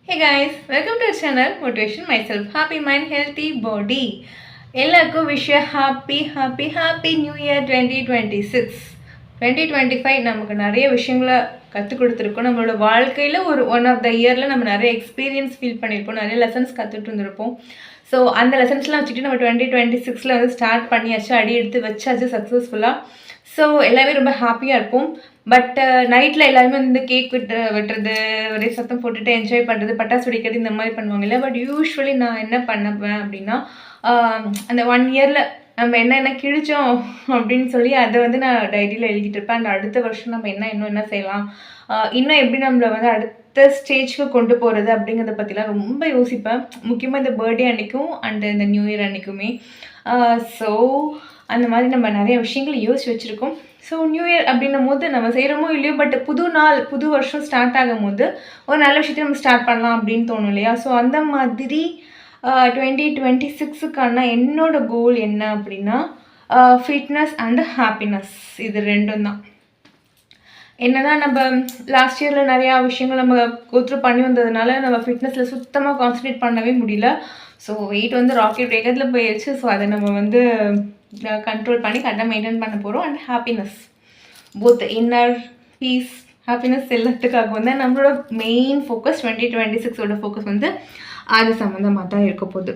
Hey guys, welcome to our channel Motivation Myself. Happy Mind, Healthy Body. எல்லாருக்கும் wish happy new year 2026. 2025 நமக்கு நிறைய விஷயங்களை கற்றுக் கொடுத்துருக்கோம். நம்மளோட வாழ்க்கையில் ஒன் ஆஃப் த இயரில் நம்ம நிறைய எக்ஸ்பீரியன்ஸ் ஃபீல் பண்ணியிருப்போம், நிறைய லெசன்ஸ் கற்றுட்டு இருந்திருப்போம். ஸோ அந்த லெசன்ஸ்லாம் வச்சுக்கிட்டு நம்ம 2026 வந்து ஸ்டார்ட் பண்ணியாச்சு, அடி எடுத்து வச்சாச்சு சக்ஸஸ்ஃபுல்லாக. ஸோ எல்லாமே ரொம்ப ஹாப்பியாக இருப்போம். பட் நைட்டில் எல்லாருமே வந்து கேக் வெட்டுறது, ஒரே சத்தம் போட்டுட்டு என்ஜாய் பண்ணுறது, பட்டாசு வெடிக்கிறது இந்த மாதிரி பண்ணுவாங்க இல்லை. பட் யூஸ்வலி நான் என்ன பண்ணுவேன் அப்படின்னா, அந்த 1 இயரில் நம்ம என்ன கிழிச்சோம் அப்படின்னு சொல்லி அதை வந்து நான் டைரியில் எழுதிட்டு இருப்பேன். அந்த அடுத்த வருஷம் நம்ம இன்னும் என்ன செய்யலாம், இன்னும் எப்படி நம்மளை வந்து அடுத்த ஸ்டேஜ்க்கு கொண்டு போகிறது அப்படிங்கிறத பற்றிலாம் ரொம்ப யோசிப்பேன். முக்கியமாக இந்த பர்த்டே அன்றைக்கும் அண்ட் இந்த நியூ இயர் அன்றைக்குமே. ஸோ அந்த மாதிரி நம்ம நிறைய விஷயங்கள் யோசிச்சு வச்சுருக்கோம். ஸோ நியூ இயர் அப்படின்னும் போது நம்ம செய்கிறோமோ இல்லையோ, பட் புது நாள் புது வருஷம் ஸ்டார்ட் ஆகும் போது ஒரு நல்ல விஷயத்தை நம்ம ஸ்டார்ட் பண்ணலாம் அப்படின்னு தோணும் இல்லையா. ஸோ அந்த மாதிரி 2026க்கான என்னோட கோல் என்ன அப்படின்னா, ஃபிட்னஸ் அண்ட் ஹாப்பினஸ், இது ரெண்டும் தான். என்னதான் நம்ம லாஸ்ட் இயரில் நிறையா விஷயங்கள் நம்ம கோத்ரூ பண்ணி வந்ததுனால நம்ம ஃபிட்னஸில் சுத்தமாக கான்சன்ட்ரேட் பண்ணவே முடியல. ஸோ வெயிட் வந்து ராக்கெட் வேகத்தில் போயிடுச்சு. ஸோ அதை நம்ம வந்து கண்ட்ரோல் பண்ணி கரெக்டாக மெயின்டைன் பண்ண போகிறோம். And happiness, both inner peace, happiness எல்லாத்துக்காக வந்து நம்மளோட மெயின் ஃபோக்கஸ் 2026ஓட ஃபோக்கஸ் வந்து அது சம்மந்தமாக தான் இருக்க போகுது.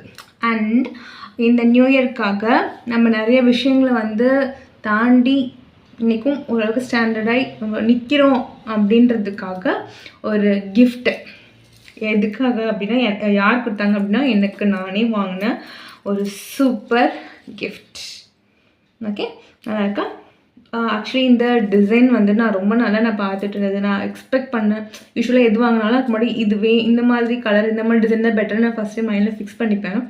அண்ட் இந்த நியூ இயர்க்காக நம்ம நிறைய விஷயங்களை வந்து தாண்டி இன்றைக்கும் ஓரளவுக்கு ஸ்டாண்டர்டாகி நம்ம நிற்கிறோம் அப்படின்றதுக்காக ஒரு கிஃப்ட்டு. எதுக்காக அப்படின்னா, யார் கொடுத்தாங்க அப்படின்னா, எனக்கு நானே வாங்கின ஒரு சூப்பர் கிஃப்ட். ஓகே, நல்லா இருக்கா? ஆக்சுவலி இந்த டிசைன் வந்து நான் ரொம்ப நாளாக நான் பார்த்துட்டு இருந்தது. நான் எக்ஸ்பெக்ட் பண்ணேன், யூஸ்வலாக எது வாங்கினாலும் அதுக்கு முன்னாடி இதுவே இந்த மாதிரி கலர் இந்த மாதிரி டிசைன் தான் பெட்டர் நான் ஃபஸ்ட்டு மைண்டில் ஃபிக்ஸ் பண்ணிப்பேன்.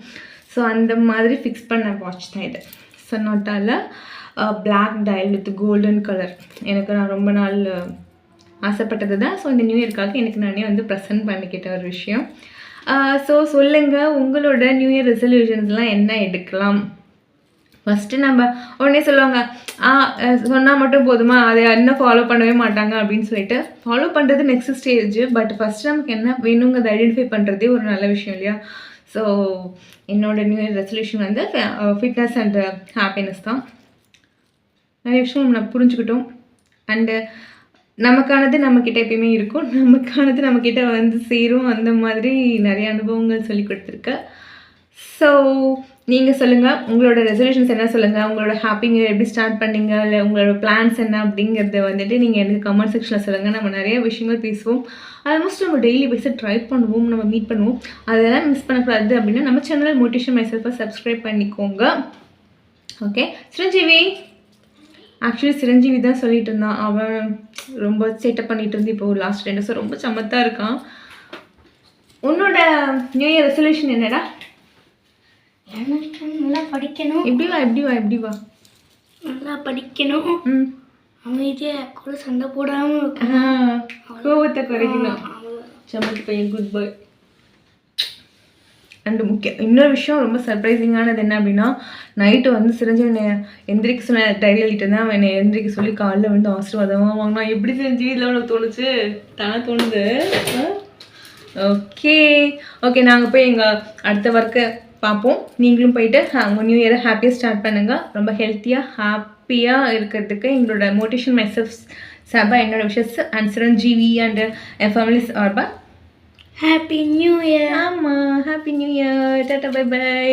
ஸோ அந்த மாதிரி ஃபிக்ஸ் பண்ண வாட்ச் தான் இது. சொன்னாட்டால black dial with golden colour எனக்கு நான் ரொம்ப நாள் ஆசைப்பட்டது தான். ஸோ இந்த நியூ இயர்க்காக எனக்கு நானே வந்து ப்ரெசென்ட் பண்ணிக்கிட்ட ஒரு விஷயம். ஸோ சொல்லுங்கள், உங்களோட நியூ இயர் ரெசல்யூஷன்ஸ்லாம் என்ன எடுக்கலாம்? ஃபஸ்ட்டு நம்ம உடனே சொல்லுவாங்க, சொன்னால் மட்டும் போதுமா, அதை இன்னும் ஃபாலோ பண்ணவே மாட்டாங்க அப்படின்னு சொல்லிட்டு. ஃபாலோ பண்ணுறது நெக்ஸ்ட் ஸ்டேஜ். பட் ஃபஸ்ட்டு நமக்கு என்ன வேணுங்கிறத ஐடென்டிஃபை பண்ணுறதே ஒரு நல்ல விஷயம் இல்லையா. ஸோ என்னோட நியூ இயர் ரெசல்யூஷன் வந்து ஃபிட்னஸ் அண்ட் ஹாப்பினஸ் தான். நிறைய விஷயம் நம்ம புரிஞ்சுக்கிட்டோம். அண்டு நமக்கானது நம்மக்கிட்ட எப்பயுமே இருக்கும், நமக்கானது நம்மக்கிட்ட வந்து சேரும். அந்த மாதிரி நிறைய அனுபவங்கள் சொல்லி கொடுத்துருக்கு. ஸோ நீங்கள் சொல்லுங்கள், உங்களோட ரெசல்யூஷன்ஸ் என்ன சொல்லுங்கள், உங்களோட ஹாப்பி நியூ இயர் எப்படி ஸ்டார்ட் பண்ணிங்க, இல்லை உங்களோட பிளான்ஸ் என்ன அப்படிங்கிறத வந்துட்டு நீங்கள் எனக்கு கமெண்ட் செக்ஷனில் சொல்லுங்கள். நம்ம நிறைய விஷயங்கள் பேசுவோம். ஆல்மோஸ்ட் நம்ம டெய்லி பேஸில் ட்ரை பண்ணுவோம், நம்ம மீட் பண்ணுவோம். அதெல்லாம் மிஸ் பண்ணக்கூடாது அப்படின்னா நம்ம சேனல் மோட்டிவேஷன் மைசெல்ஃபை சப்ஸ்கிரைப் பண்ணிக்கோங்க. ஓகே, சிரஞ்சீவி, ஆக்சுவலி சிரஞ்சீவி தான் சொல்லிட்டு இருந்தான், அவன் ரொம்ப சேட்டப் பண்ணிட்டு இருந்து இப்போ லாஸ்ட் 2 வருஷம் ரொம்ப சமத்தாக இருக்கான். உன்னோட நியூ இயர் ரெசல்யூஷன் என்னடா? நல்லா படிக்கணும். எப்படி வா நல்லா படிக்கணும். அமைதியாக கூட சண்டை போடாமல் கோவத்தை குறைக்கணும். சமத்து பையன், குட் பாய். அண்டு முக்கியம் இன்னொரு விஷயம் ரொம்ப சர்ப்ரைசிங்கானது என்ன அப்படின்னா, நைட்டு வந்து சிரஞ்சு என்னை எந்திரிக்க சொன்ன டைரி எழுதிட்டு இருந்தேன். என்னை எந்திரிக்க சொல்லி காலையில் வந்து ஆசீர்வாதமாக வாங்கினா. எப்படி செஞ்சு இதில் உனக்கு தோணுச்சு? தானே தோணுது. ஓகே, நாங்கள் போய் எங்கள் அடுத்த ஒர்க்கை பார்ப்போம். நீங்களும் போயிட்டு உங்கள் நியூ இயரை ஹாப்பியாக ஸ்டார்ட் பண்ணுங்கள். ரொம்ப ஹாப்பியாக இருக்கிறதுக்கு எங்களோட மோட்டிவேஷன் மைசெல்ஃப் சார்பாக என்னோட விஷஸ் அண்ட் சிரஞ்சீவி அண்ட் என் ஃபேமிலிஸ் சார்பா ஹாப்பி நியூ இயர். ஆமாம், happy new year. Tata, bye by.